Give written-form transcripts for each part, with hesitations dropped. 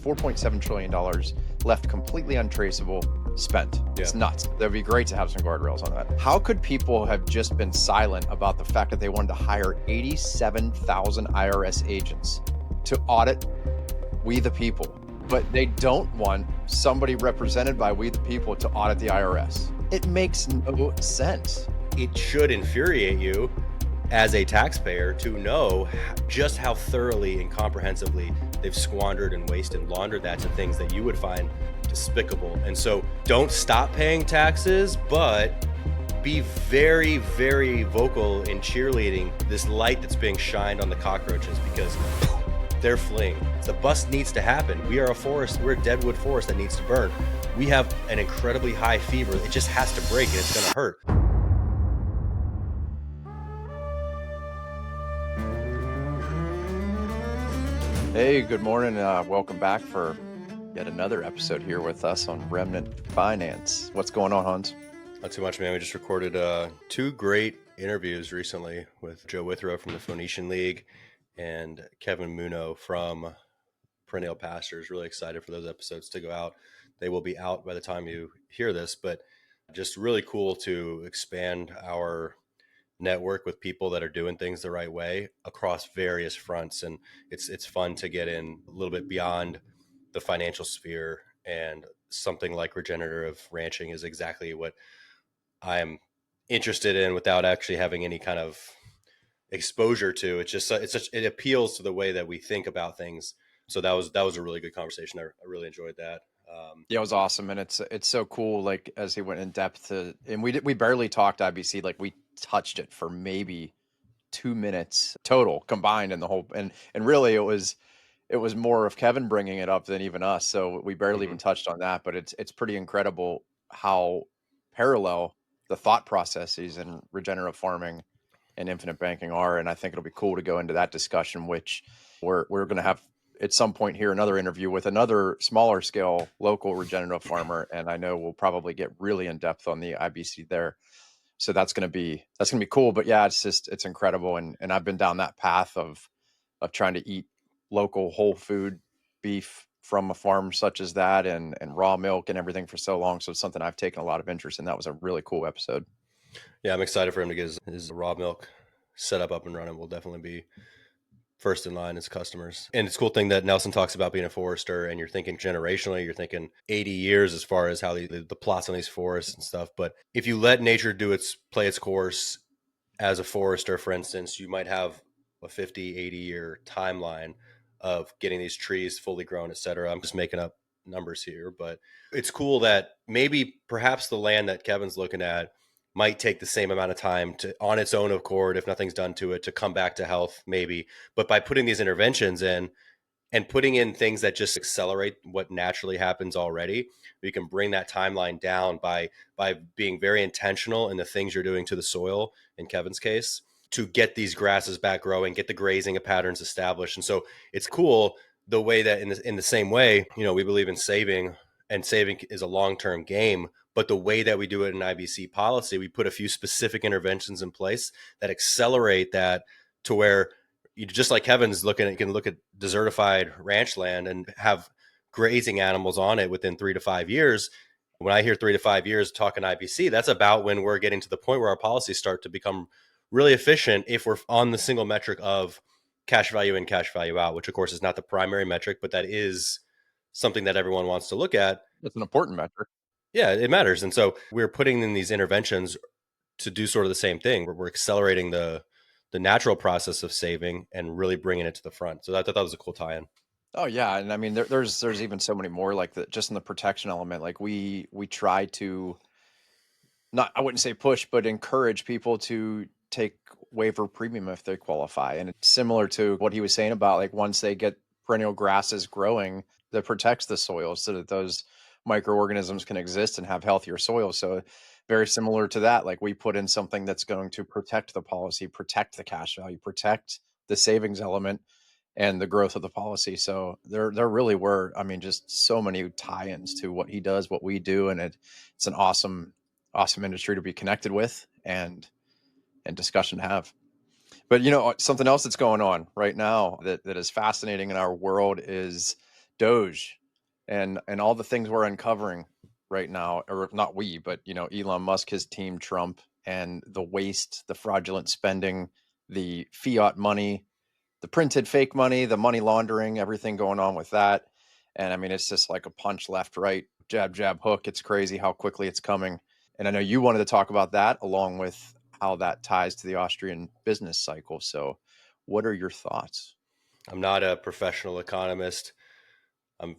$4.7 trillion left completely untraceable, spent. It's nuts. That'd be great to have some guardrails on that. How could people have just been silent about the fact that they wanted to hire 87,000 IRS agents to audit we the people, but they don't want somebody represented by we the people to audit the IRS? It makes no sense. It should infuriate you as a taxpayer to know just how thoroughly and comprehensively they've squandered and wasted and laundered that to things that you would find despicable. And so don't stop paying taxes, but be very, very vocal in cheerleading this light that's being shined on the cockroaches, because they're fleeing. The bust needs to happen. We are a forest. We're a deadwood forest that needs to burn. We have an incredibly high fever. It just has to break, and it's going to hurt. Hey, good morning. Welcome back for yet another episode here with us on Remnant Finance. What's going on, Hans? Not too much, man. We just recorded 2 great interviews recently with Joe Withrow from the Phoenician League and Kevin Muno from Perennial Pastures. Really excited for those episodes to go out. They will be out by the time you hear this, but just really cool to expand our network with people that are doing things the right way across various fronts. And it's fun to get in a little bit beyond the financial sphere, and something like regenerative ranching is exactly what I'm interested in without actually having any kind of exposure to. It's just it appeals to the way that we think about things. So that was a really good conversation. I really enjoyed that. Yeah, it was awesome, and it's so cool. Like, as he went in depth to, and we barely talked IBC. Like, we touched it for maybe 2 minutes total combined in the whole, and really it was more of Kevin bringing it up than even us. So we barely even touched on that. But it's pretty incredible how parallel the thought processes in regenerative farming and infinite banking are. And I think it'll be cool to go into that discussion, which we're going to have at some point here another interview with another smaller scale local regenerative farmer, and I know we'll probably get really in depth on the IBC there. So that's going to be cool. But yeah, it's incredible, and I've been down that path of trying to eat local whole food beef from a farm such as that, and raw milk and everything for so long. So it's something I've taken a lot of interest in. That was a really cool episode. Yeah, I'm excited for him to get his raw milk set up and running. We'll definitely be first in line as customers. And it's a cool thing that Nelson talks about being a forester, and you're thinking generationally, you're thinking 80 years as far as how the plots on these forests and stuff. But if you let nature play its course as a forester, for instance, you might have a 50, 80 year timeline of getting these trees fully grown, et cetera. I'm just making up numbers here, but it's cool that perhaps the land that Kevin's looking at might take the same amount of time to, on its own accord, if nothing's done to it, to come back to health, maybe. But by putting these interventions in and putting in things that just accelerate what naturally happens already, we can bring that timeline down by being very intentional in the things you're doing to the soil, in Kevin's case, to get these grasses back growing, get the grazing patterns established. And so it's cool the way that in the same way, we believe in saving, and saving is a long-term game. But the way that we do it in IBC policy, we put a few specific interventions in place that accelerate that to where you, just like Kevin's you can look at desertified ranch land and have grazing animals on it within 3 to 5 years. When I hear 3 to 5 years talking IBC, that's about when we're getting to the point where our policies start to become really efficient if we're on the single metric of cash value in, cash value out, which of course is not the primary metric, but that is something that everyone wants to look at. It's an important metric. Yeah, it matters. And so we're putting in these interventions to do sort of the same thing. We're accelerating the natural process of saving and really bringing it to the front. So I thought that was a cool tie-in. Oh yeah, and I mean there's even so many more like that, just in the protection element. Like we try to, not, I wouldn't say push, but encourage people to take waiver premium if they qualify. And it's similar to what he was saying about, like, once they get perennial grasses growing, that protects the soil so that those microorganisms can exist and have healthier soil. So very similar to that, like, we put in something that's going to protect the policy, protect the cash value, protect the savings element and the growth of the policy. So there really were, I mean, just so many tie-ins to what he does, what we do. And it's an awesome industry to be connected with and discussion to have. But something else that's going on right now that is fascinating in our world is DOGE and all the things we're uncovering right now, or not we, but Elon Musk, his team, Trump, and the waste, the fraudulent spending, the fiat money, the printed fake money, the money laundering, everything going on with that. And I mean, it's just like a punch left, right, jab, jab, hook. It's crazy how quickly it's coming. And I know you wanted to talk about that along with how that ties to the Austrian business cycle. So, what are your thoughts? I'm not a professional economist. I'm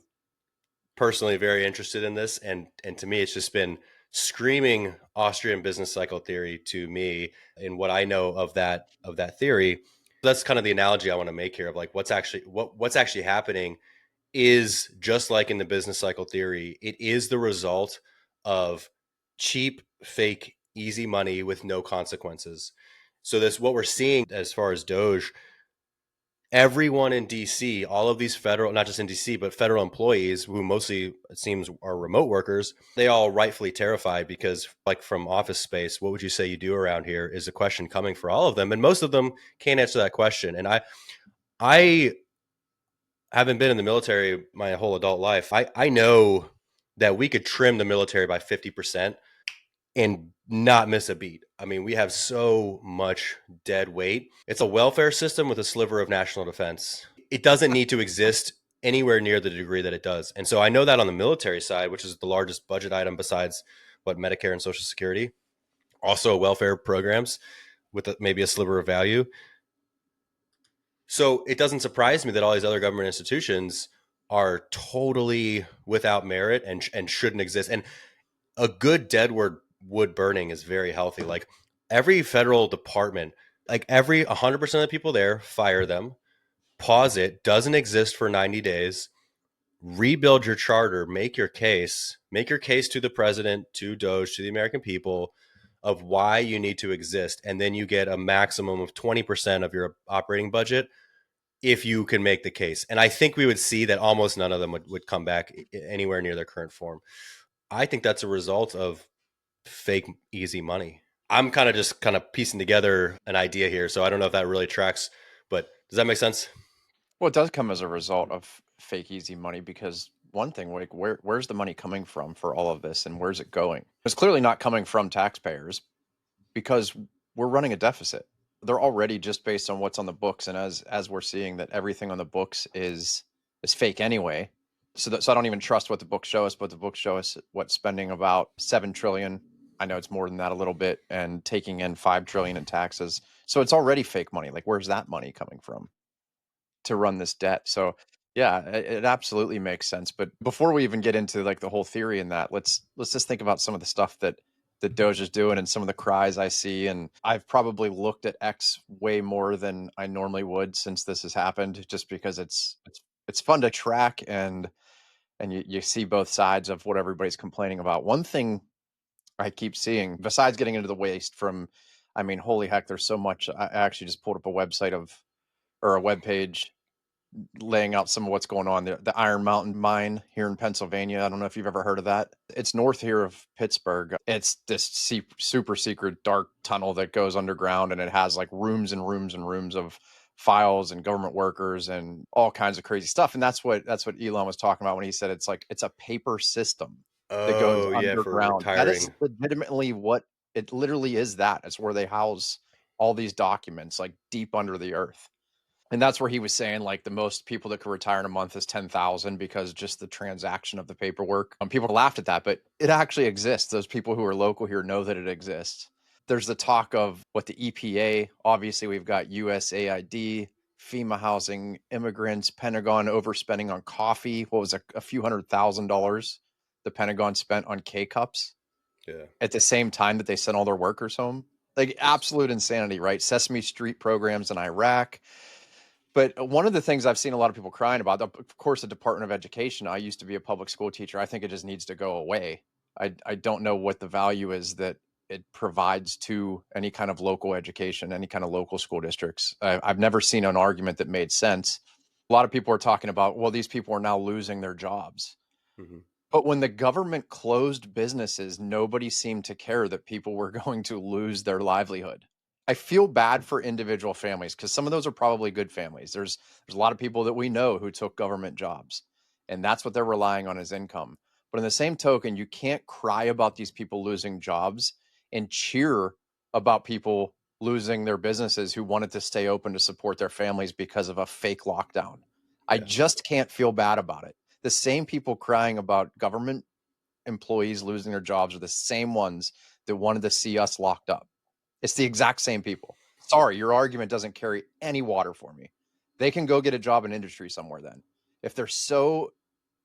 personally very interested in this, and to me, it's just been screaming Austrian business cycle theory to me in what I know of that theory. That's kind of the analogy I want to make here of like what's actually happening is just like in the business cycle theory. It is the result of cheap, fake, easy money with no consequences. So this what we're seeing as far as DOGE, everyone in DC, all of these federal, not just in DC, but federal employees who mostly it seems are remote workers, they all rightfully terrified because, like, from Office Space, what would you say you do around here is a question coming for all of them. And most of them can't answer that question. And I haven't been in the military my whole adult life. I know that we could trim the military by 50% and not miss a beat. I mean, we have so much dead weight. It's a welfare system with a sliver of national defense. It doesn't need to exist anywhere near the degree that it does. And so I know that on the military side, which is the largest budget item besides what Medicare and Social Security, also welfare programs with maybe a sliver of value. So it doesn't surprise me that all these other government institutions are totally without merit and shouldn't exist. And a good wood burning is very healthy. Like every federal department, like every 100% of the people there, fire them, pause it, doesn't exist for 90 days, rebuild your charter, make your case to the president, to DOGE, to the American people of why you need to exist. And then you get a maximum of 20% of your operating budget if you can make the case. And I think we would see that almost none of them would come back anywhere near their current form. I think that's a result of fake easy money. I'm kind of piecing together an idea here, so I don't know if that really tracks, but does that make sense? Well, it does come as a result of fake easy money because one thing, like where's the money coming from for all of this and where's it going? It's clearly not coming from taxpayers because we're running a deficit. They're already just based on what's on the books, and as we're seeing that everything on the books is fake anyway. So I don't even trust what the books show us, but the books show us what spending about 7 trillion. I know it's more than that a little bit, and taking in 5 trillion in taxes. So it's already fake money. Like where's that money coming from to run this debt? So yeah, it absolutely makes sense. But before we even get into like the whole theory in that, let's just think about some of the stuff that Doge is doing and some of the cries I see. And I've probably looked at X way more than I normally would since this has happened, just because it's fun to track and you see both sides of what everybody's complaining about. One thing I keep seeing, besides getting into the waste from, I mean, holy heck, there's so much. I actually just pulled up a website of or a web page laying out some of what's going on there. The Iron Mountain mine here in Pennsylvania. I don't know if you've ever heard of that. It's north here of Pittsburgh. It's this super secret dark tunnel that goes underground, and it has like rooms and rooms and rooms of files and government workers and all kinds of crazy stuff. And that's what Elon was talking about when he said it's a paper system that goes Oh, yeah, for underground. That is retiring. legitimately what it literally is. That it's where they house all these documents like deep under the earth. And that's where he was saying like the most people that could retire in a month is 10,000 because just the transaction of the paperwork. People laughed at that, but it actually exists. Those people who are local here know that it exists. There's the talk of what the EPA, obviously we've got USAID, FEMA housing, immigrants, Pentagon overspending on coffee. What was a few $100,000 the Pentagon spent on K cups Yeah. at the same time that they sent all their workers home? Like It's, absolute insanity, right? Sesame Street programs in Iraq. But one of the things I've seen a lot of people crying about, of course, the Department of Education. I used to be a public school teacher. I think it just needs to go away. I don't know what the value is that it provides to any kind of local education, any kind of local school districts. I've never seen an argument that made sense. A lot of people are talking about, well, these people are now losing their jobs. mhm. But when the government closed businesses, nobody seemed to care that people were going to lose their livelihood. I feel bad for individual families because some of those are probably good families. There's a lot of people that we know who took government jobs. and that's what they're relying on as income. But in the same token, you can't cry about these people losing jobs and cheer about people losing their businesses who wanted to stay open to support their families because of a fake lockdown. I Yeah. just can't feel bad about it. The same people crying about government employees losing their jobs are the same ones that wanted to see us locked up. It's the exact same people. Sorry, your argument doesn't carry any water for me. They can go get a job in industry somewhere then. If they're so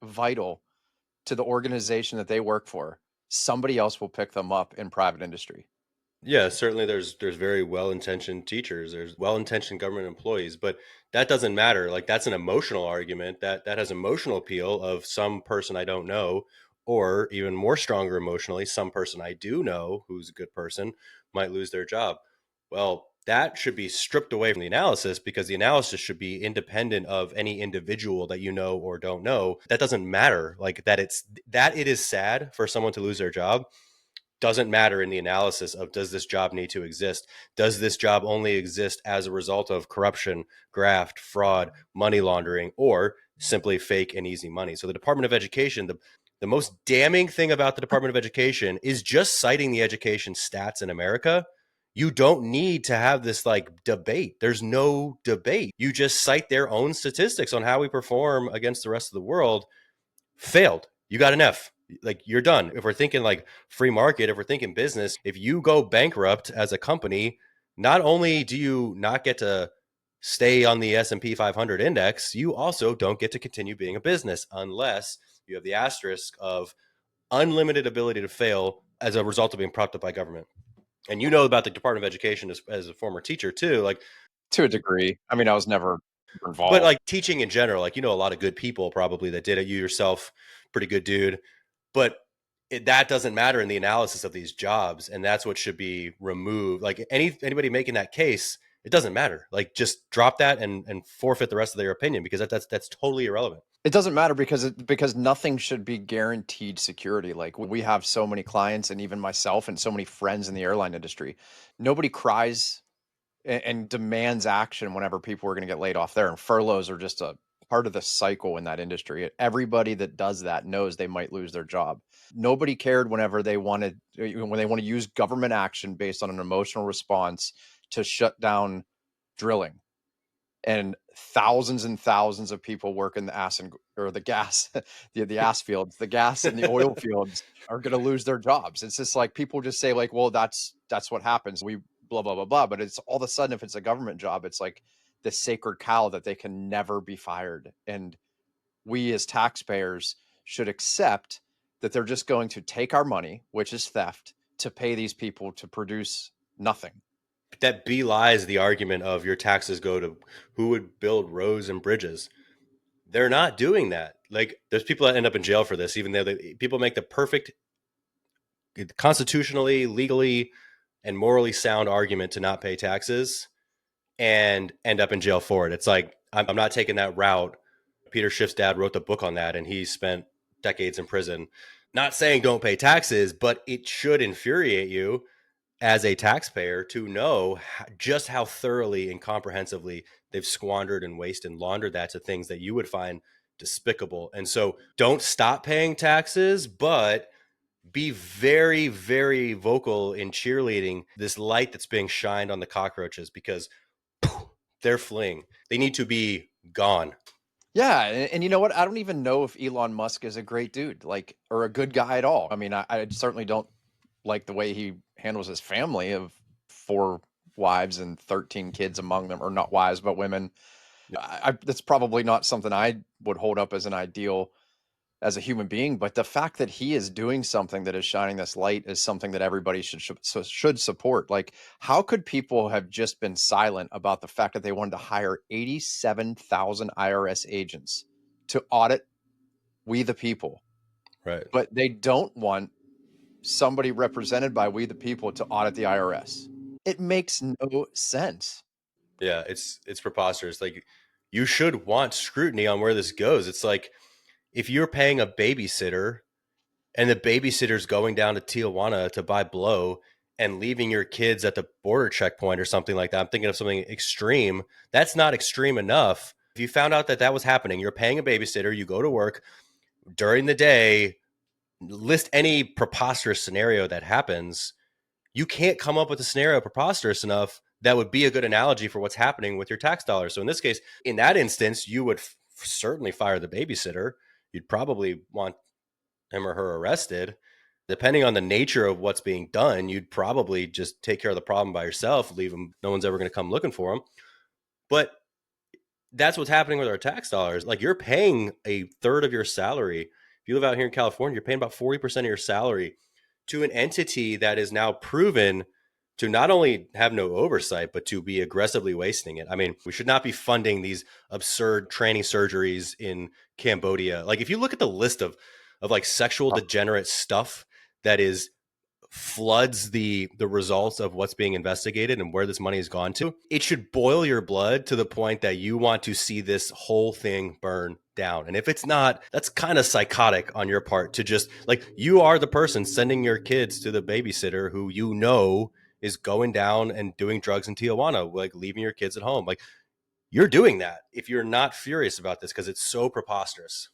vital to the organization that they work for, somebody else will pick them up in private industry. Yeah, certainly there's very well-intentioned teachers, there's well-intentioned government employees, but that doesn't matter. Like that's an emotional argument that has emotional appeal of some person I don't know, or even more stronger emotionally, some person I do know who's a good person might lose their job. Well, that should be stripped away from the analysis because the analysis should be independent of any individual that you know or don't know. That doesn't matter. Like that it is sad for someone to lose their job doesn't matter in the analysis of does this job need to exist? Does this job only exist as a result of corruption, graft, fraud, money laundering, or simply fake and easy money? So the Department of Education, the most damning thing about the Department of Education is just citing the education stats in America. You don't need to have this like debate. There's no debate. You just cite their own statistics on how we perform against the rest of the world. Failed. You got an F. Like you're done. If we're thinking like free market, if we're thinking business, if you go bankrupt as a company, not only do you not get to stay on the S&P 500 index, you also don't get to continue being a business unless you have the asterisk of unlimited ability to fail as a result of being propped up by government. And you know about the Department of Education as a former teacher too. Like, To a degree. I mean, I was never but involved. like teaching in general, like you know a lot of good people probably that did it. You yourself, pretty good dude. But that doesn't matter in the analysis of these jobs, and that's what should be removed. Like anybody making that case, it doesn't matter. Like just drop that and forfeit the rest of their opinion because that's totally irrelevant. It doesn't matter because nothing should be guaranteed security. Like we have so many clients and even myself and so many friends in the airline industry. Nobody cries and demands action whenever people are going to get laid off there. And furloughs are just a part of the cycle in that industry. Everybody that does that knows they might lose their job. Nobody cared whenever they wanted when they want to use government action based on an emotional response to shut down drilling, and thousands of people work in the ass and or the gas the ass fields, the gas and the oil fields are going to lose their jobs. It's just like people just say like, well, that's what happens, we blah blah blah blah. But it's all of a sudden, if it's a government job, it's like the sacred cow that they can never be fired. And we as taxpayers should accept that they're just going to take our money, which is theft, to pay these people to produce nothing. That belies the argument of your taxes go to who would build roads and bridges. They're not doing that. Like there's people that end up in jail for this, even though people make the perfect constitutionally, legally, and morally sound argument to not pay taxes and end up in jail for it. It's like, I'm not taking that route. Peter Schiff's dad wrote the book on that, and he spent decades in prison. Not saying don't pay taxes, but it should infuriate you as a taxpayer to know just how thoroughly and comprehensively they've squandered and wasted and laundered that to things that you would find despicable. And so don't stop paying taxes, but be very, very vocal in cheerleading this light that's being shined on the cockroaches because they're fleeing. They need to be gone. Yeah, and you know what? I don't even know if Elon Musk is a great dude, like, or a good guy at all. I mean, I certainly don't like the way he handles his family of 4 wives and 13 kids among them, or not wives, but women. That's probably not something I would hold up as an ideal as a human being. But the fact that he is doing something that is shining this light is something that everybody should support. Like, how could people have just been silent about the fact that they wanted to hire 87,000 IRS agents to audit we the people, Right. but they don't want somebody represented by we the people to audit the IRS? It makes no sense. Yeah, it's preposterous. Like you should want scrutiny on where this goes. It's like if you're paying a babysitter and the babysitter's going down to Tijuana to buy blow and leaving your kids at the border checkpoint or something like that. I'm thinking of something extreme. That's not extreme enough If you found out that that was happening, you're paying a babysitter, you go to work during the day, list any preposterous scenario that happens, you can't come up with a scenario preposterous enough that would be a good analogy for what's happening with your tax dollars. So in this case, in that instance, you would certainly fire the babysitter. You'd probably want him or her arrested. Depending on the nature of what's being done, you'd probably just take care of the problem by yourself, leave them. No one's ever going to come looking for them. But that's what's happening with our tax dollars. Like, you're paying a third of your salary. If you live out here in California, you're paying about 40% of your salary to an entity that is now proven to not only have no oversight, but to be aggressively wasting it. I mean, we should not be funding these absurd training surgeries in Cambodia. Like, if you look at the list of like sexual degenerate stuff that is floods the results of what's being investigated and where this money has gone to, it should boil your blood to the point that you want to see this whole thing burn down. And if it's not, that's kind of psychotic on your part to just, like, you are the person sending your kids to the babysitter who you know is going down and doing drugs in Tijuana, like leaving your kids at home. Like, you're doing that if you're not furious about this, because it's so preposterous.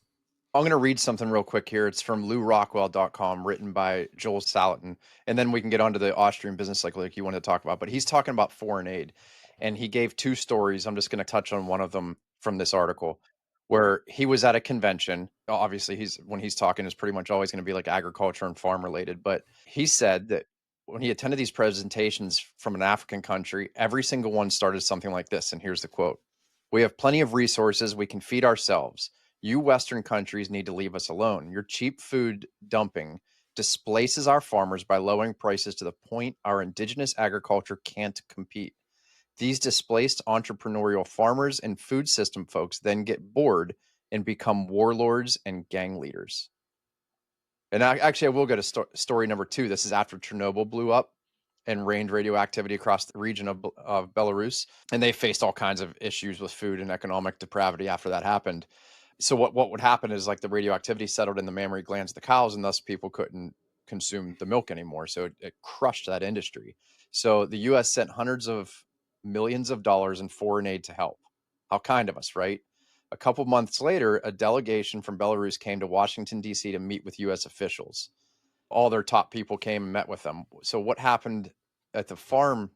I'm going to read something real quick here. It's from LouRockwell.com, written by Joel Salatin. And then we can get onto the Austrian business cycle like you wanted to talk about. But he's talking about foreign aid. And he gave two stories. I'm just going to touch on one of them from this article, where he was at a convention. Obviously, when he's talking, is pretty much always going to be like agriculture and farm related. But he said that when he attended these presentations from an African country, every single one started something like this. And here's the quote: "We have plenty of resources. We can feed ourselves. You Western countries need to leave us alone. Your cheap food dumping displaces our farmers by lowering prices to the point our indigenous agriculture can't compete. These displaced entrepreneurial farmers and food system folks then get bored and become warlords and gang leaders." And actually, I will go to story number 2. This is after Chernobyl blew up and rained radioactivity across the region of Belarus. And they faced all kinds of issues with food and economic depravity after that happened. So what would happen is, like, the radioactivity settled in the mammary glands of the cows, and thus people couldn't consume the milk anymore. So it crushed that industry. So the U.S. sent hundreds of millions of dollars in foreign aid to help. How kind of us, right? A couple months later, a delegation from Belarus came to Washington, D.C. to meet with U.S. officials. All their top people came and met with them. So what happened at the farm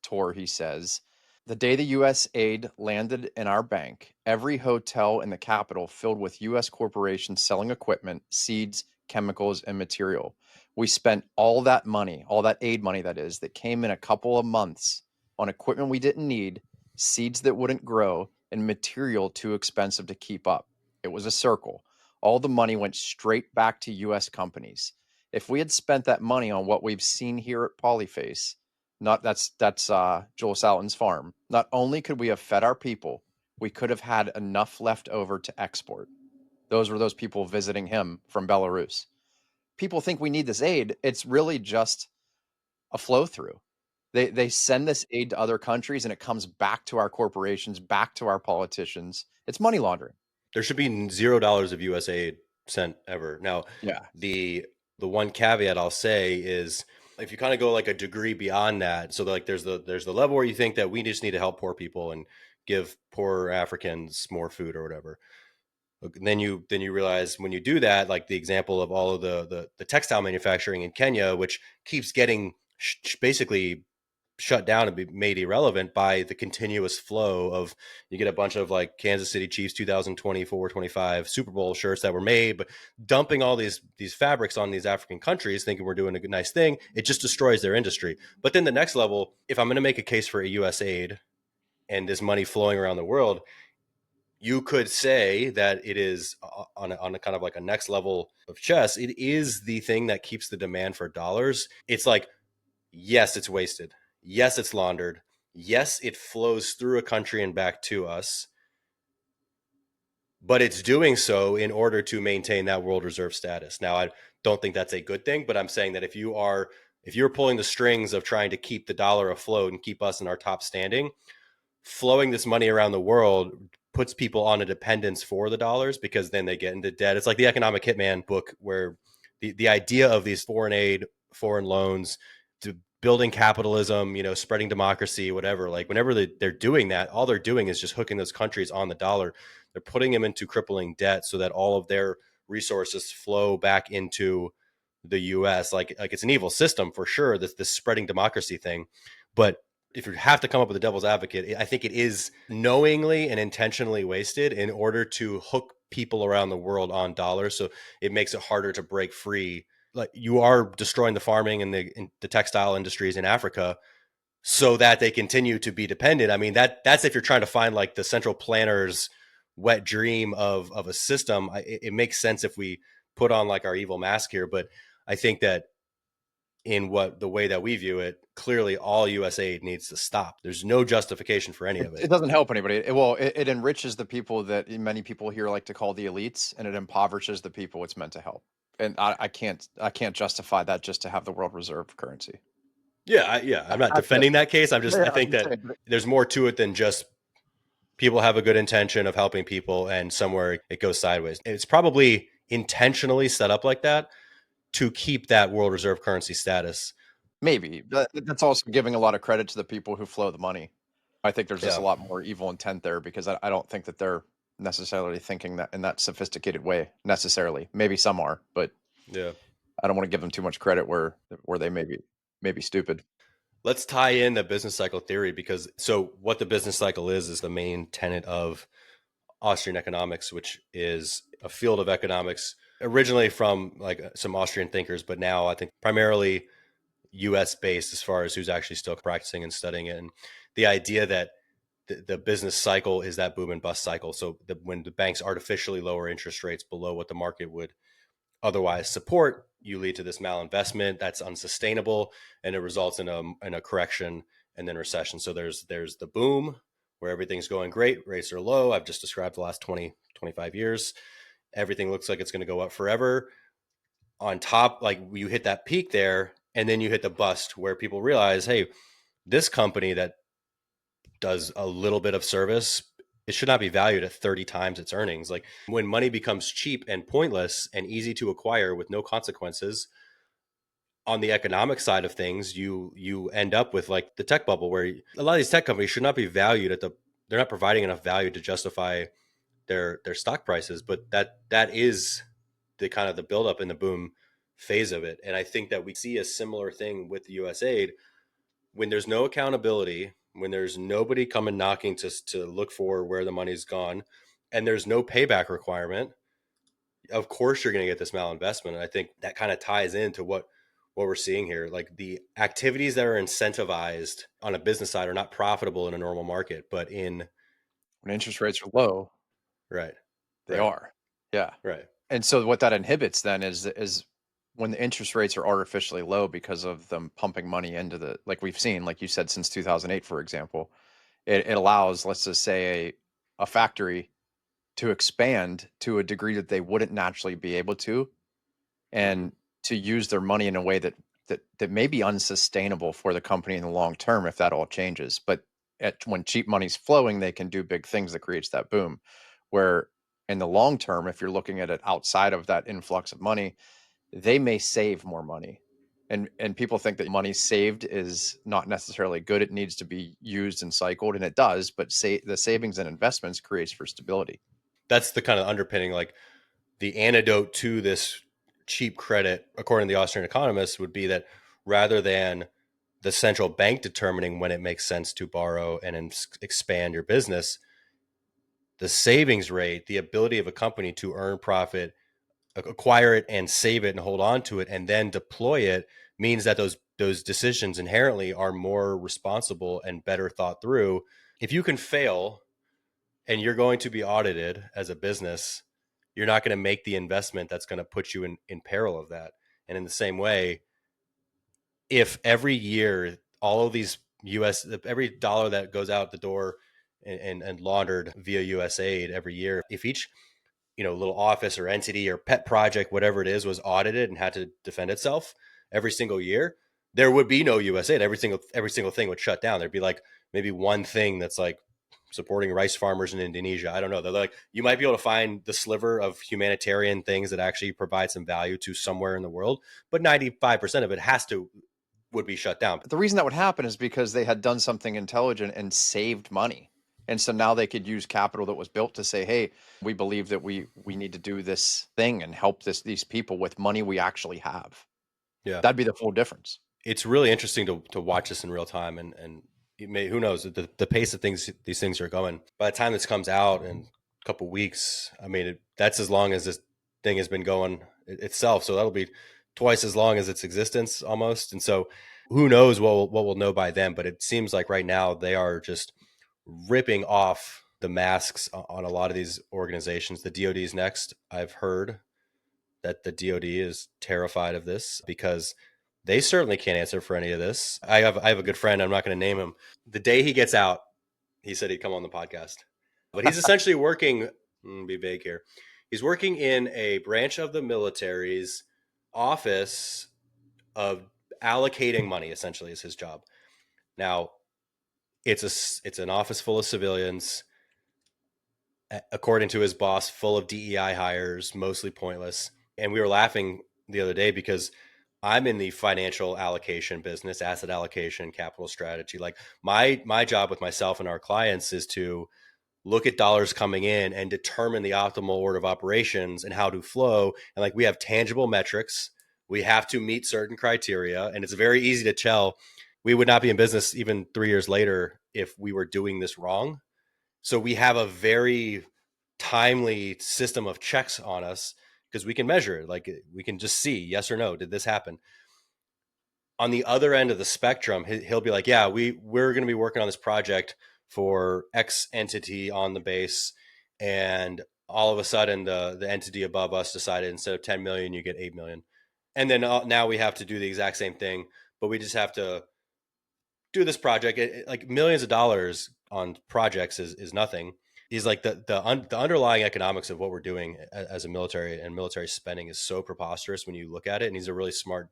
tour, he says, the day the U.S. aid landed in our bank, every hotel in the capital filled with U.S. corporations selling equipment, seeds, chemicals, and material. We spent all that money, all that aid money, that is, that came in a couple of months, on equipment we didn't need, seeds that wouldn't grow, and material too expensive to keep up. It was a circle. All the money went straight back to U.S. companies. If we had spent that money on what we've seen here at Polyface, that's Joel Salatin's farm, not only could we have fed our people, we could have had enough left over to export. Those were those people visiting him from Belarus. People think we need this aid. It's really just a flow through. They send this aid to other countries, and it comes back to our corporations, back to our politicians. It's money laundering. There should be $0 of USAID sent ever. Now, Yeah. the one caveat I'll say is, if you kind of go like a degree beyond that, so like there's the level where you think that we just need to help poor people and give poor Africans more food or whatever. Then you realize, when you do that, like the example of all of the textile manufacturing in Kenya, which keeps getting basically shut down and be made irrelevant by the continuous flow of, you get a bunch of like Kansas City Chiefs 2024-25 Super Bowl shirts that were made, but dumping all these fabrics on these African countries thinking we're doing a nice thing. It just destroys their industry. But then the next level, if I'm going to make a case for a US aid and this money flowing around the world, you could say that it is on a kind of like a next level of chess. It is the thing that keeps the demand for dollars. It's like, yes, it's wasted. Yes, it's laundered. Yes, it flows through a country and back to us. But it's doing so in order to maintain that world reserve status. Now, I don't think that's a good thing, but I'm saying that if you're pulling the strings of trying to keep the dollar afloat and keep us in our top standing, flowing this money around the world puts people on a dependence for the dollars, because then they get into debt. It's like the Economic Hitman book, where the idea of these foreign aid, foreign loans to building capitalism, spreading democracy, whatever. Like whenever they're doing that, all they're doing is just hooking those countries on the dollar. They're putting them into crippling debt so that all of their resources flow back into the US. Like it's an evil system for sure, this spreading democracy thing. But if you have to come up with a devil's advocate, I think it is knowingly and intentionally wasted in order to hook people around the world on dollars. So it makes it harder to break free. Like you are destroying the farming and the textile industries in Africa so that they continue to be dependent. I mean, that's if you're trying to find like the central planner's wet dream of a system. It makes sense if we put on like our evil mask here. But I think that in the way that we view it, clearly all USAID needs to stop. There's no justification for any of It it. doesn't help anybody. It enriches the people that many people here like to call the elites, and it impoverishes the people it's meant to help. And I can't justify that just to have the world reserve currency. Yeah. I'm not defending that case. I think that there's more to it than just people have a good intention of helping people and somewhere it goes sideways. It's probably intentionally set up like that to keep that world reserve currency status. Maybe, but that's also giving a lot of credit to the people who flow the money. I think there's just a lot more evil intent there because I don't think that they're necessarily thinking that in that sophisticated way necessarily. Maybe some are, but Yeah. I don't want to give them too much credit where they may be stupid. Let's tie in the business cycle theory because what the business cycle is the main tenet of Austrian economics, which is a field of economics originally from like some Austrian thinkers, but now I think primarily US based as far as who's actually still practicing and studying it. And the idea that the business cycle is that boom and bust cycle. So when the banks artificially lower interest rates below what the market would otherwise support, you lead to this malinvestment that's unsustainable, and it results in a correction and then recession. So there's the boom where everything's going great, rates are low. I've just described the last 20-25 years. Everything looks like it's going to go up forever. On top, like you hit that peak there, and then you hit the bust where people realize, hey, this company that does a little bit of service, it should not be valued at 30 times its earnings. Like when money becomes cheap and pointless and easy to acquire with no consequences, on the economic side of things, you end up with like the tech bubble where a lot of these tech companies should not be valued they're not providing enough value to justify their stock prices, but that is the kind of the buildup in the boom phase of it. And I think that we see a similar thing with the USAID when there's no accountability, when there's nobody coming knocking to look for where the money's gone, and there's no payback requirement. Of course, you're going to get this malinvestment. And I think that kind of ties into what we're seeing here. Like the activities that are incentivized on a business side are not profitable in a normal market, but When interest rates are low, right, they are. Yeah. right. And so what that inhibits then is when the interest rates are artificially low because of them pumping money into like we've seen, like you said, since 2008, for example, it allows, let's just say a factory to expand to a degree that they wouldn't naturally be able to, Mm-hmm. and to use their money in a way that may be unsustainable for the company in the long term if that all changes. But when cheap money's flowing, they can do big things that creates that boom. Where in the long term, if you're looking at it outside of that influx of money, they may save more money. And people think that money saved is not necessarily good. It needs to be used and cycled, and it does. But say the savings and investments creates for stability. That's the kind of underpinning, like the antidote to this cheap credit, according to the Austrian economists, would be that rather than the central bank determining when it makes sense to borrow and expand your business, the savings rate, the ability of a company to earn profit, acquire it and save it and hold on to it and then deploy it means that those decisions inherently are more responsible and better thought through. If you can fail and you're going to be audited as a business, you're not going to make the investment that's going to put you in peril of that. And in the same way, if every year all of these every dollar that goes out the door and laundered via USAID every year, if each little office or entity or pet project, whatever it is, was audited and had to defend itself every single year, there would be no USAID. Every single thing would shut down. There'd be like maybe one thing that's like supporting rice farmers in Indonesia. I don't know. They're like, you might be able to find the sliver of humanitarian things that actually provide some value to somewhere in the world, but 95% of it has to would be shut down. The reason that would happen is because they had done something intelligent and saved money. And so now they could use capital that was built to say, hey, we believe that we need to do this thing and help these people with money we actually have. Yeah. That'd be the full difference. It's really interesting to watch this in real time, and who knows the pace of these things are going. By the time this comes out in a couple weeks, I mean, that's as long as this thing has been going itself. So that'll be twice as long as its existence almost. And so who knows what we'll know by then, but it seems like right now they are just ripping off the masks on a lot of these organizations. The DoD is next. I've heard that the DoD is terrified of this because they certainly can't answer for any of this. I have a good friend. I'm not going to name him. The day he gets out, he said he'd come on the podcast. But he's essentially working. Be vague here. He's working in a branch of the military's office of allocating money. Essentially, is his job. Now, it's an office full of civilians. According to his boss, full of DEI hires, mostly pointless. And we were laughing the other day because I'm in the financial allocation business, asset allocation, capital strategy. Like my job with myself and our clients is to look at dollars coming in and determine the optimal order of operations and how to flow. And like we have tangible metrics. We have to meet certain criteria. And it's very easy to tell we would not be in business even 3 years later if we were doing this wrong. So we have a very timely system of checks on us because we can measure it. Like we can just see yes or no, did this happen? On the other end of the spectrum, he'll be like, yeah, we're going to be working on this project for X entity on the base. And all of a sudden the entity above us decided instead of 10 million, you get 8 million. And then now we have to do the exact same thing, but we just have to do this project. Like millions of dollars on projects is nothing. He's like the underlying economics of what we're doing as a military and military spending is so preposterous when you look at it. And he's a really smart,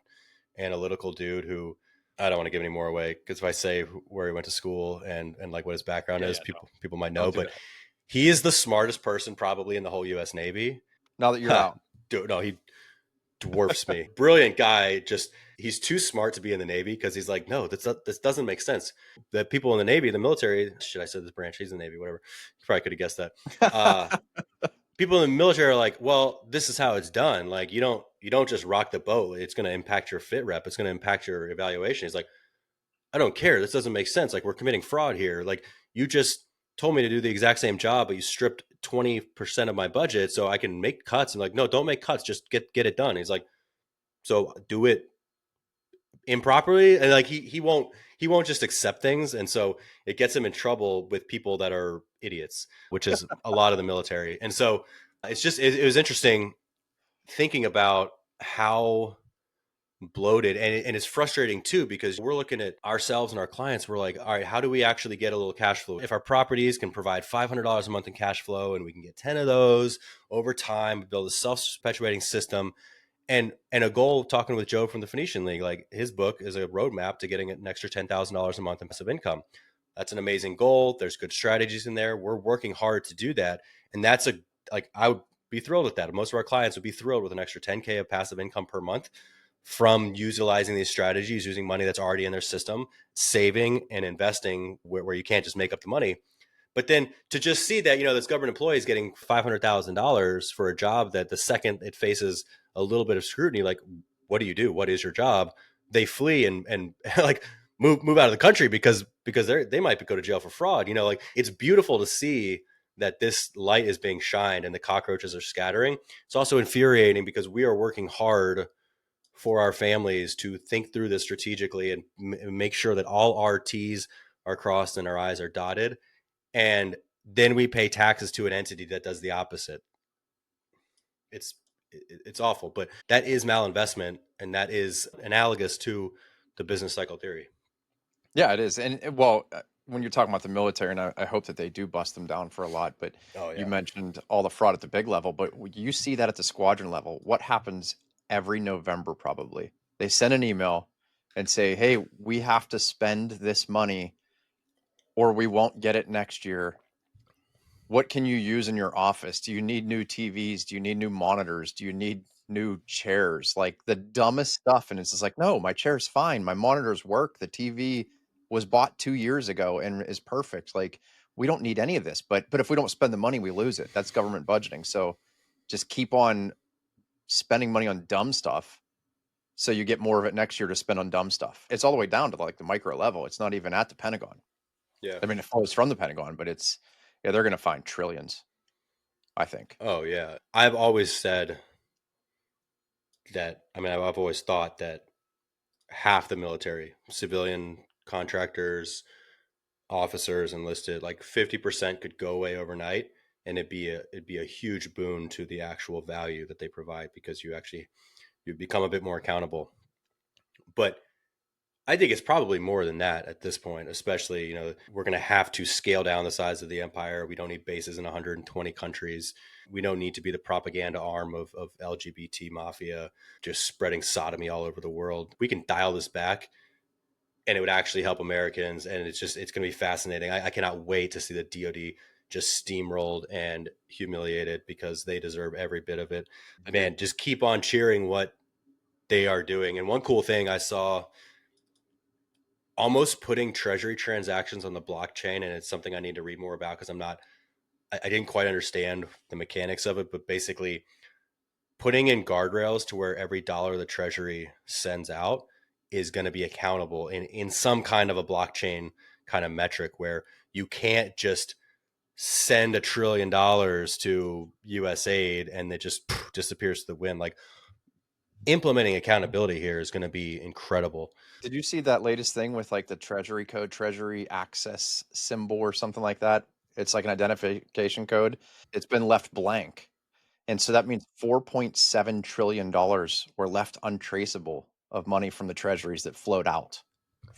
analytical dude who I don't want to give any more away because if I say where he went to school and like what his background is, people might know. But he is the smartest person probably in the whole U.S. Navy. Now that you're out, dude, no, he dwarfs me. Brilliant guy. Just he's too smart to be in the Navy because he's like, no, this doesn't make sense. The people in the Navy, the military, should I say this branch? He's in the Navy, whatever. You probably could have guessed that. People in the military are like, well, this is how it's done. Like you don't just rock the boat. It's going to impact your fit rep. It's going to impact your evaluation. He's like, I don't care. This doesn't make sense. Like we're committing fraud here. Like you just told me to do the exact same job, but you stripped 20% of my budget so I can make cuts. And like, no, don't make cuts. Just get it done. He's like, so do it improperly. And like, he won't just accept things. And so it gets him in trouble with people that are idiots, which is a lot of the military. And so it's just, it was interesting thinking about how bloated and it's frustrating too because we're looking at ourselves and our clients. We're like, all right, how do we actually get a little cash flow? If our properties can provide $500 a month in cash flow and we can get 10 of those over time, build a self-perpetuating system. And a goal, talking with Joe from the Phoenician League, like his book is a roadmap to getting an extra $10,000 a month in passive income. That's an amazing goal. There's good strategies in there. We're working hard to do that. And that's I would be thrilled with that. Most of our clients would be thrilled with an extra 10K of passive income per month from utilizing these strategies, using money that's already in their system, saving and investing where you can't just make up the money. But then to just see that, this government employee is getting $500,000 for a job that the second it faces a little bit of scrutiny, like, what do you do? What is your job? They flee and like move out of the country because they might go to jail for fraud. Like it's beautiful to see that this light is being shined and the cockroaches are scattering. It's also infuriating because we are working hard for our families to think through this strategically and make sure that all our T's are crossed and our I's are dotted. And then we pay taxes to an entity that does the opposite. It's awful, but that is malinvestment, and that is analogous to the business cycle theory. Yeah, it is. And well, when you're talking about the military, and I hope that they do bust them down for a lot, but you mentioned all the fraud at the big level, but you see that at the squadron level. What happens every November probably? They send an email and say, hey, we have to spend this money or we won't get it next year. What can you use in your office? Do you need new TVs? Do you need new monitors? Do you need new chairs, like the dumbest stuff. And it's just like, no, my chair's fine. My monitors work. The TV was bought 2 years ago and is perfect. Like, we don't need any of this. But if we don't spend the money, we lose it. That's government budgeting. So just keep on spending money on dumb stuff so you get more of it next year to spend on dumb stuff. It's all the way down to like the micro level. It's not even at the Pentagon. Yeah. I mean, it flows from the Pentagon, but yeah, they're going to find trillions, I think. Oh yeah. I've always said that, I mean, I've always thought that half the military, civilian contractors, officers, enlisted, like 50% could go away overnight, and it'd be a huge boon to the actual value that they provide, because you become a bit more accountable. But I think it's probably more than that at this point, especially, we're going to have to scale down the size of the empire. We don't need bases in 120 countries. We don't need to be the propaganda arm of LGBT mafia, just spreading sodomy all over the world. We can dial this back, and it would actually help Americans. And it's going to be fascinating. I cannot wait to see the DOD just steamrolled and humiliated, because they deserve every bit of it. Man, just keep on cheering what they are doing. And one cool thing I saw, almost putting treasury transactions on the blockchain, and it's something I need to read more about, because I didn't quite understand the mechanics of it, but basically putting in guardrails to where every dollar the treasury sends out is going to be accountable in some kind of a blockchain kind of metric, where you can't just send $1 trillion to USAID and it just disappears to the wind. Like, implementing accountability here is going to be incredible. Did you see that latest thing with like the treasury code, treasury access symbol or something like that? It's like an identification code. It's been left blank. And so that means $4.7 trillion were left untraceable of money from the treasuries that flowed out.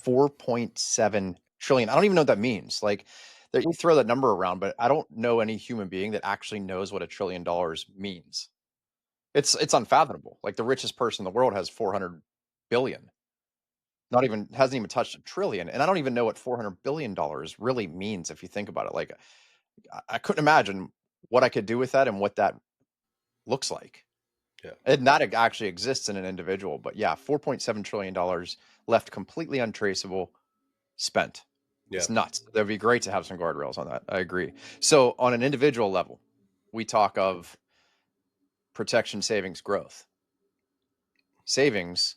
4.7 trillion. I don't even know what that means. Like, that you throw that number around, but I don't know any human being that actually knows what $1 trillion means. It's unfathomable. Like, the richest person in the world has 400 billion. Not even hasn't even touched $1 trillion. And I don't even know what $400 billion really means if you think about it. Like, I couldn't imagine what I could do with that and what that looks like. Yeah. And that actually exists in an individual. But yeah, $4.7 trillion left completely untraceable, spent. Yeah. It's nuts. That'd be great to have some guardrails on that. I agree. So on an individual level, we talk of protection, savings, growth. Savings,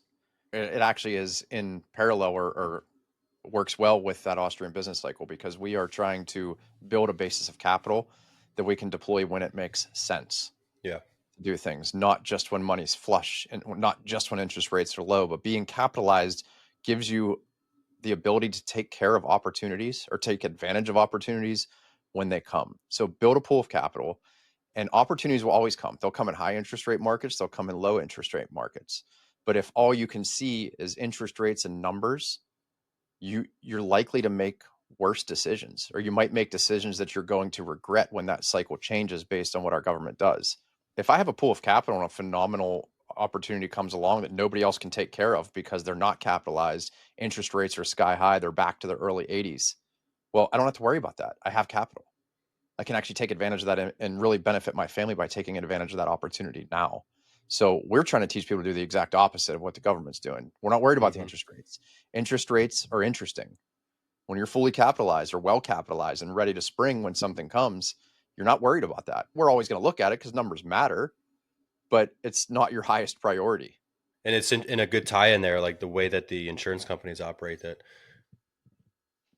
it actually is in parallel or works well with that Austrian business cycle, because we are trying to build a basis of capital that we can deploy when it makes sense. Yeah. Do things, not just when money's flush and not just when interest rates are low, but being capitalized gives you the ability to take care of opportunities or take advantage of opportunities when they come. So build a pool of capital, and opportunities will always come. They'll come in high interest rate markets, they'll come in low interest rate markets. But if all you can see is interest rates and numbers, you're likely to make worse decisions, or you might make decisions that you're going to regret when that cycle changes based on what our government does. If I have a pool of capital and a phenomenal opportunity comes along that nobody else can take care of because they're not capitalized, interest rates are sky high, they're back to the early 80s. Well, I don't have to worry about that. I have capital. I can actually take advantage of that and really benefit my family by taking advantage of that opportunity now. So we're trying to teach people to do the exact opposite of what the government's doing. We're not worried about the interest rates. Interest rates are interesting. When you're fully capitalized or well capitalized and ready to spring when something comes, you're not worried about that. We're always going to look at it because numbers matter, but it's not your highest priority. And it's in a good tie in there, like the way that the insurance companies operate, that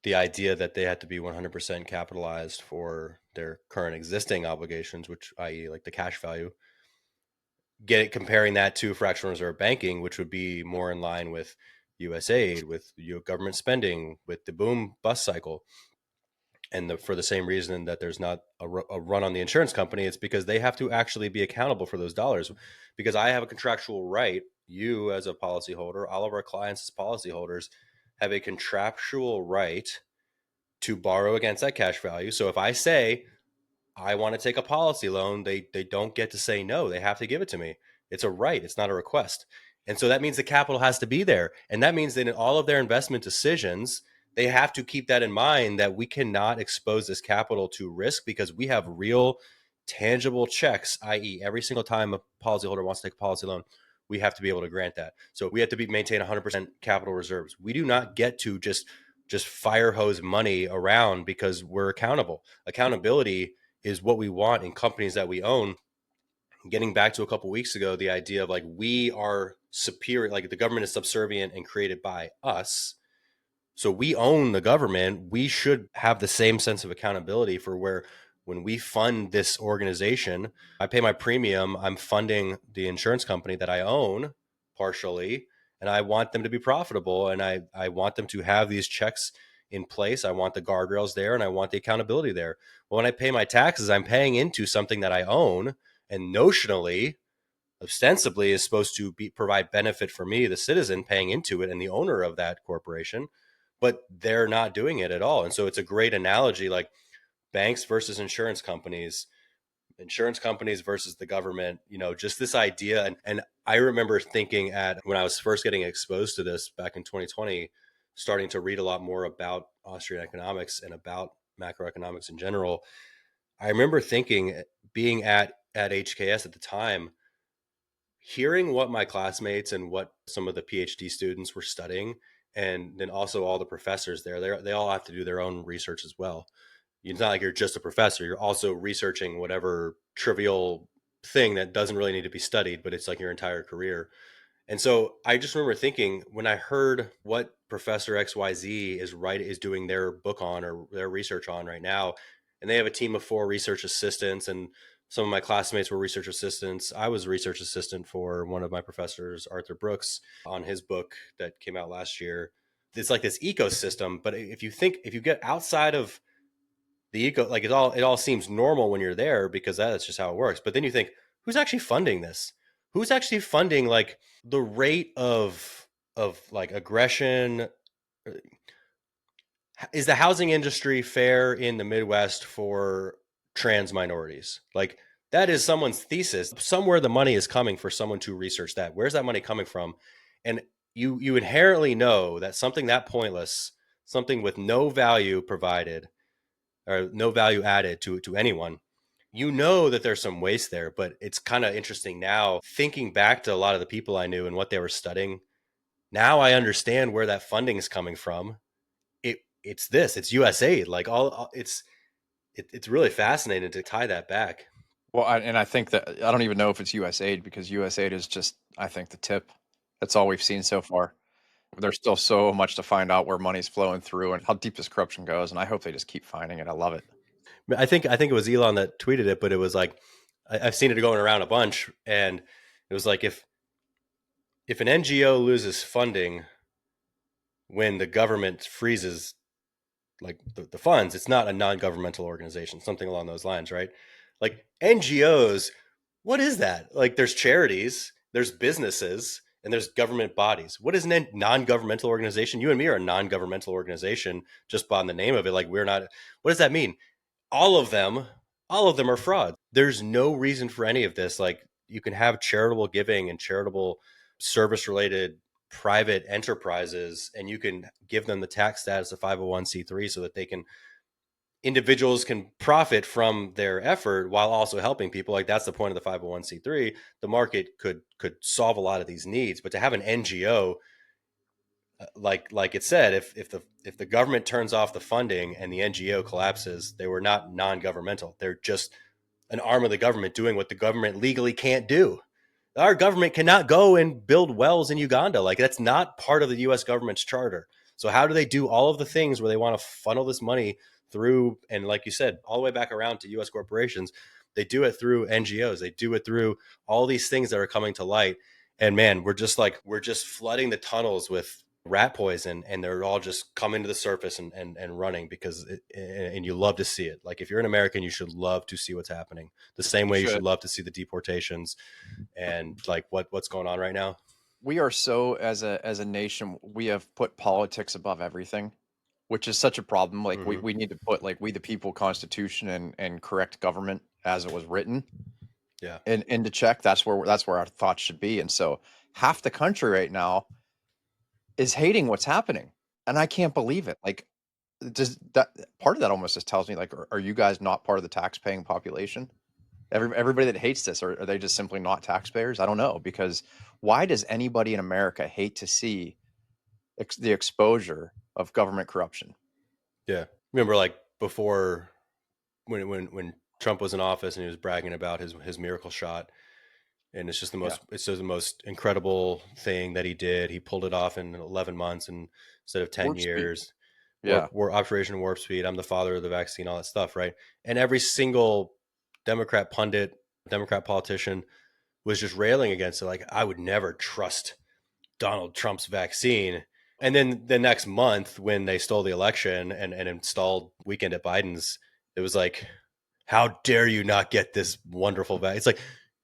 the idea that they had to be 100% capitalized for their current existing obligations, which, i.e., like the cash value, comparing that to fractional reserve banking, which would be more in line with USAID, with government spending, with the boom bust cycle. And for the same reason that there's not a run on the insurance company, it's because they have to actually be accountable for those dollars. Because I have a contractual right, you as a policyholder, all of our clients as policyholders have a contractual right to borrow against that cash value. So if I say I want to take a policy loan, they don't get to say no. They have to give it to me. It's a right. It's not a request. And so that means the capital has to be there. And that means that in all of their investment decisions, they have to keep that in mind, that we cannot expose this capital to risk, because we have real tangible checks, i.e., every single time a policyholder wants to take a policy loan, we have to be able to grant that. So we have to maintain 100% capital reserves. We do not get to just fire hose money around because we're accountable. Accountability is what we want in companies that we own. Getting back to a couple of weeks ago, the idea of like we are superior, like the government is subservient and created by us. So we own the government. We should have the same sense of accountability for where when we fund this organization, I pay my premium, I'm funding the insurance company that I own partially, and I want them to be profitable, and I want them to have these checks in place. I want the guardrails there, and I want the accountability there. Well, when I pay my taxes, I'm paying into something that I own, and notionally, ostensibly, is supposed to provide benefit for me, the citizen, paying into it and the owner of that corporation, but they're not doing it at all. And so it's a great analogy, like banks versus insurance companies versus the government, just this idea. And I remember thinking when I was first getting exposed to this back in 2020, starting to read a lot more about Austrian economics and about macroeconomics in general. I remember thinking, being at HKS at the time, hearing what my classmates and what some of the PhD students were studying, and then also all the professors there, they all have to do their own research as well. It's not like you're just a professor. You're also researching whatever trivial thing that doesn't really need to be studied, but it's like your entire career. And so I just remember thinking, when I heard what Professor XYZ is doing their book on, or their research on right now, and they have a team of 4 research assistants, and some of my classmates were research assistants. I was a research assistant for one of my professors, Arthur Brooks, on his book that came out last year. It's like this ecosystem, but if you get outside of the like it all seems normal when you're there because that's just how it works. But then you think, who's actually funding this? Who's actually funding like the rate of like aggression? Is the housing industry fair in the Midwest for trans minorities? Like, that is someone's thesis. Somewhere the money is coming for someone to research that. Where's that money coming from? And you inherently know that something that pointless, something with no value provided or no value added to anyone, that there's some waste there. But it's kind of interesting now, thinking back to a lot of the people I knew and what they were studying. Now I understand where that funding is coming from. It's USAID. Like it's really fascinating to tie that back. Well, I think that I don't even know if it's USAID, because USAID is just, I think, the tip. That's all we've seen so far. There's still so much to find out where money's flowing through and how deep this corruption goes, and I hope they just keep finding it. I love it. I think it was Elon that tweeted it, but it was like, I've seen it going around a bunch, and it was like, if an NGO loses funding when the government freezes like the funds, it's not a non-governmental organization, something along those lines, right? Like NGOs, what is that? Like, there's charities, there's businesses, and there's government bodies. What is a non-governmental organization? You and me are a non-governmental organization just by the name of it. Like, we're not. What does that mean? All of them are fraud. There's no reason for any of this. Like, you can have charitable giving and charitable service related private enterprises, and you can give them the tax status of 501c3 so that individuals can profit from their effort while also helping people. Like, that's the point of the 501c3. The market could solve a lot of these needs, but to have an NGO, like it said, if the government turns off the funding and the NGO collapses, they were not non-governmental. They're just an arm of the government doing what the government legally can't do. Our government cannot go and build wells in Uganda. Like, that's not part of the US government's charter. So how do they do all of the things where they want to funnel this money through, and like you said, all the way back around to US corporations? They do it through NGOs. They do it through all these things that are coming to light. And man, we're just flooding the tunnels with rat poison, and they're all just coming to the surface and running because and you love to see it. Like, if you're an American, you should love to see what's happening the same way you should love to see the deportations and like what's going on right now. We are so, as a nation, we have put politics above everything, which is such a problem. Like, Mm-hmm. we need to put, like, we the people constitution and correct government as it was written Yeah. into check. That's where our thoughts should be. And so half the country right now is hating what's happening, and I can't believe it. Like, does that part of that almost just tells me, like, are you guys not part of the tax paying population? Everybody that hates this, are they just simply not taxpayers? I don't know, because why does anybody in America hate to see the exposure of government corruption? Yeah. Remember, like before, when Trump was in office and he was bragging about his miracle shot, and Yeah, it's just the most incredible thing that he did. He pulled it off in 11 months and instead of 10 warp speed. years. Yeah, Operation Warp Speed. I'm the father of the vaccine, all that stuff, right? And every single Democrat pundit, Democrat politician was just railing against it. Like, I would never trust Donald Trump's vaccine. And then the next month, when they stole the election and installed Weekend at Biden's, it was like, how dare you not get this wonderful vaccine? It's like,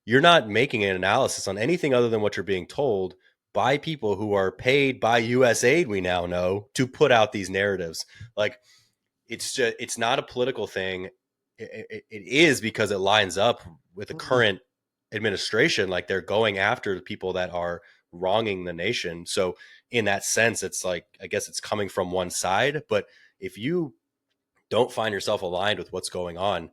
you're not making an analysis on anything other than what you're being told by people who are paid by USAID, we now know, to put out these narratives. Like, it's not a political thing. It is because it lines up with the current administration. Like, they're going after the people that are wronging the nation. So in that sense, it's like, I guess it's coming from one side. But if you don't find yourself aligned with what's going on,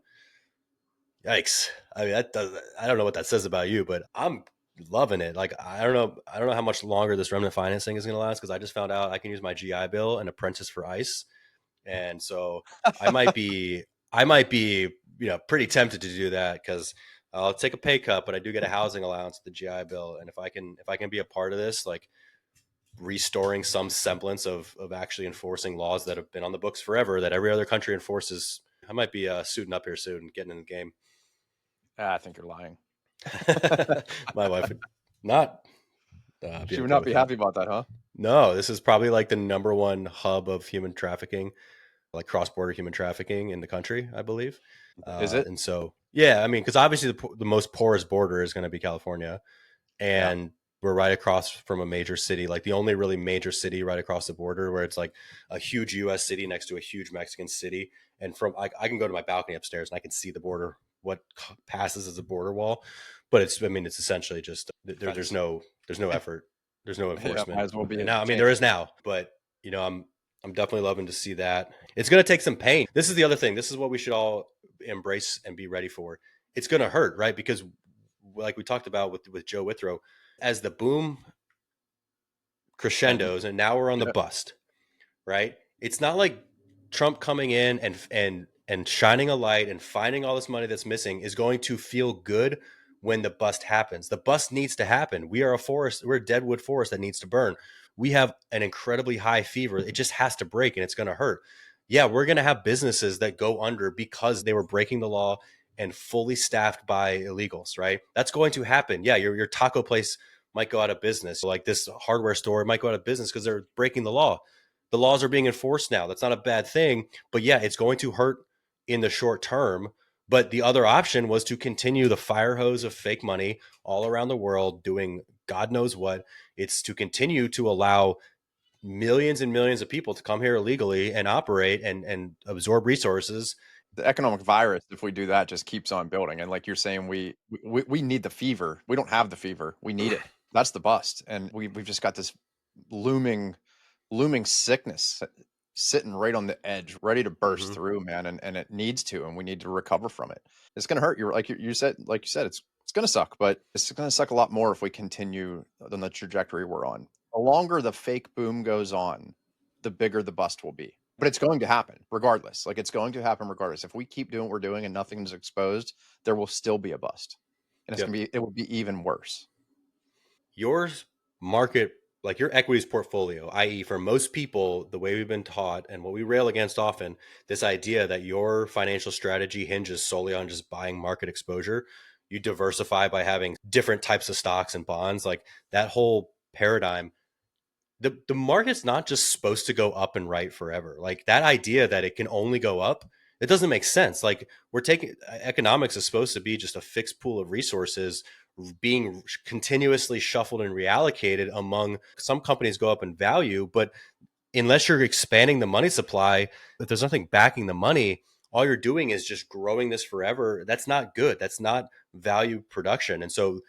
yikes. I mean, I don't know what that says about you, but I'm loving it. Like, I don't know how much longer this remnant financing is going to last, because I just found out I can use my GI Bill and apprentice for ICE. And so I might be, pretty tempted to do that, because I'll take a pay cut, but I do get a housing allowance with the GI Bill. And if I can be a part of this, like restoring some semblance of actually enforcing laws that have been on the books forever that every other country enforces, I might be suiting up here soon, getting in the game. I think you're lying. My wife would not be She would okay not with be that. happy about that, huh? No, this is probably like the number one hub of human trafficking, like cross-border human trafficking in the country, I believe. Is it? And so, yeah, I mean, because obviously the most porous border is going to be California, Yeah. and we're right across from a major city, like the only really major city right across the border, where it's like a huge U.S. city next to a huge Mexican city. And I can go to my balcony upstairs and I can see the border, what passes as a border wall. But it's essentially just Fence. there's no effort, there's no Yeah, might enforcement. as well be And a now, I mean, chain. there is now, but I'm definitely loving to see that. It's going to take some pain. This is the other thing. This is what we should all embrace and be ready for. It's going to hurt, right? Because, like we talked about with Joe Withrow, as the boom And crescendos and now we're on the yeah, bust, right? It's not like Trump coming in and shining a light and finding all this money that's missing is going to feel good when the bust happens. The bust needs to happen. We are a forest, we're a deadwood forest that needs to burn. We have an incredibly high fever. It just has to break, and it's going to hurt. Yeah, we're going to have businesses that go under because they were breaking the law and fully staffed by illegals, right? That's going to happen. Yeah, your taco place might go out of business. Like this hardware store might go out of business because they're breaking the law. The laws are being enforced now. That's not a bad thing. But yeah, it's going to hurt in the short term. But the other option was to continue the fire hose of fake money all around the world doing God knows what. It's to continue to allow millions and millions of people to come here illegally and operate and absorb resources. the economic virus, if we do that, just keeps on building. And like you're saying, we need the fever. We don't have the fever. We need it. That's the bust. And we've just got this looming looming sickness sitting right on the edge, ready to burst Mm-hmm. through, man. And it needs to, and we need to recover from it. It's gonna hurt. You're you said, it's gonna suck, but it's gonna suck a lot more if we continue on the trajectory we're on. The longer the fake boom goes on, the bigger the bust will be. But it's going to happen regardless. Like, it's going to happen regardless. If we keep doing what we're doing and nothing's exposed, there will still be a bust. And Yep. it will be even worse. Yours market, like your equities portfolio, i.e., for most people, the way we've been taught and what we rail against often, this idea that your financial strategy hinges solely on just buying market exposure. You diversify by having different types of stocks and bonds, like that whole paradigm. The market's not just supposed to go up and right forever. Like that idea that it can only go up, it doesn't make sense. Like we're taking economics is supposed to be just a fixed pool of resources being continuously shuffled and reallocated among some companies go up in value, but unless you're expanding the money supply, if there's nothing backing the money, all you're doing is just growing this forever. That's not good. That's not value production. And so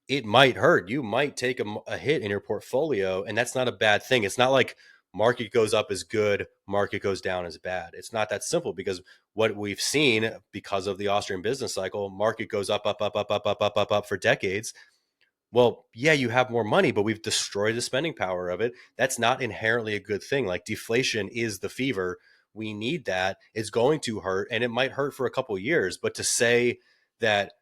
it might hurt. You might take a hit in your portfolio, and that's not a bad thing. It's not like market goes up is good, market goes down is bad. It's not that simple, because what we've seen because of the Austrian business cycle, market goes up, up, up, up, up, up, up, up, up for decades. Well, yeah, you have more money, but we've destroyed the spending power of it. That's not inherently a good thing. Like, deflation is the fever. We need that. It's going to hurt, and it might hurt for a couple of years. But to say that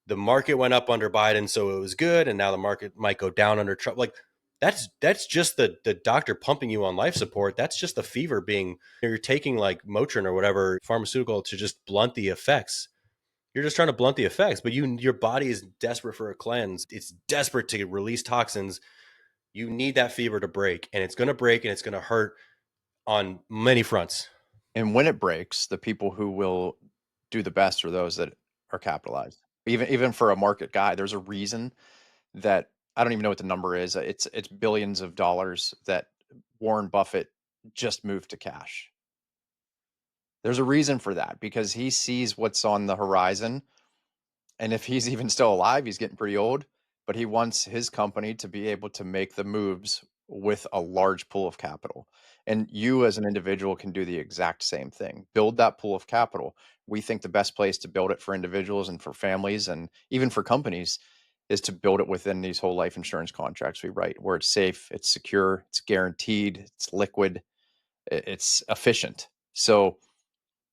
the market went up under Biden, so it was good, and now the market might go down under Trump, like, that's just the doctor pumping you on life support. That's just the fever being, you're taking like Motrin or whatever pharmaceutical to just blunt the effects. You're just trying to blunt the effects, but your body is desperate for a cleanse. It's desperate to release toxins. You need that fever to break, and it's going to break, and it's going to hurt on many fronts. And when it breaks, the people who will do the best are those that are capitalized. Even for a market guy, there's a reason that I don't even know what the number is. It's billions of dollars that Warren Buffett just moved to cash. There's a reason for that, because he sees what's on the horizon. And if he's even still alive, he's getting pretty old, but he wants his company to be able to make the moves with a large pool of capital. And you as an individual can do the exact same thing. Build that pool of capital. We think the best place to build it for individuals and for families and even for companies is to build it within these whole life insurance contracts we write, where it's safe, it's secure, it's guaranteed, it's liquid, it's efficient. So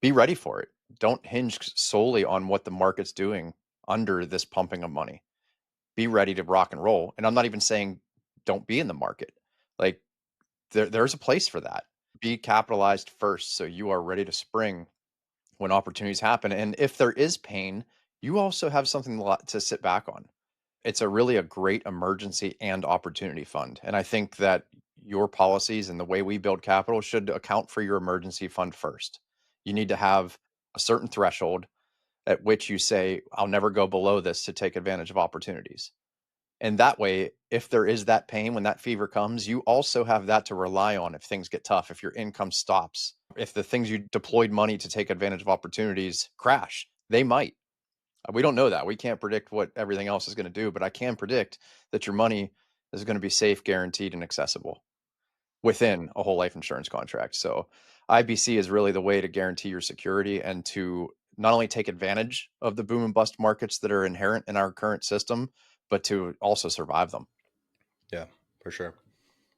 be ready for it. Don't hinge solely on what the market's doing under this pumping of money. Be ready to rock and roll. And I'm not even saying don't be in the market. Like there's a place for that. Be capitalized first so you are ready to spring when opportunities happen. And if there is pain, you also have something to sit back on. It's a great emergency and opportunity fund. And I think that your policies and the way we build capital should account for your emergency fund first. You need to have a certain threshold at which you say, I'll never go below this to take advantage of opportunities. And that way, if there is that pain, when that fever comes, you also have that to rely on if things get tough, if your income stops, if the things you deployed money to take advantage of opportunities crash. They might. We don't know that. We can't predict what everything else is going to do, but I can predict that your money is going to be safe, guaranteed, and accessible within a whole life insurance contract. So IBC is really the way to guarantee your security and to not only take advantage of the boom and bust markets that are inherent in our current system, but to also survive them. Yeah, for sure.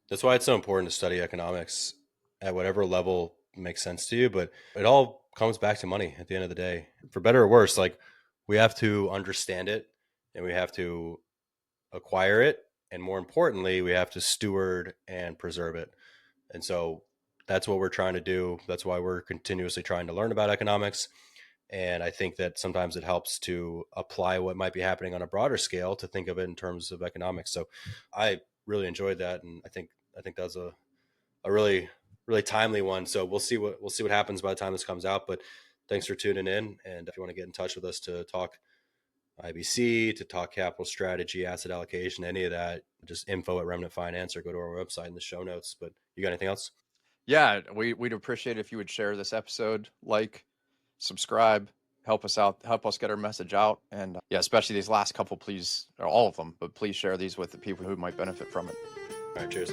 That's why it's so important to study economics at whatever level makes sense to you. But it all comes back to money at the end of the day. For better or worse, like, we have to understand it, and we have to acquire it. And more importantly, we have to steward and preserve it. And so that's what we're trying to do. That's why we're continuously trying to learn about economics. And I think that sometimes it helps to apply what might be happening on a broader scale to think of it in terms of economics. So I really enjoyed that. And I think that was a really, really timely one. So we'll see what happens by the time this comes out. But thanks for tuning in. And if you want to get in touch with us to talk IBC, to talk capital strategy, asset allocation, any of that, just info at Remnant Finance, or go to our website in the show notes. But you got anything else? Yeah, we'd appreciate it if you would share this episode, like, subscribe, help us out, help us get our message out. And yeah, especially these last couple, please, or all of them, but please share these with the people who might benefit from it. All right, cheers.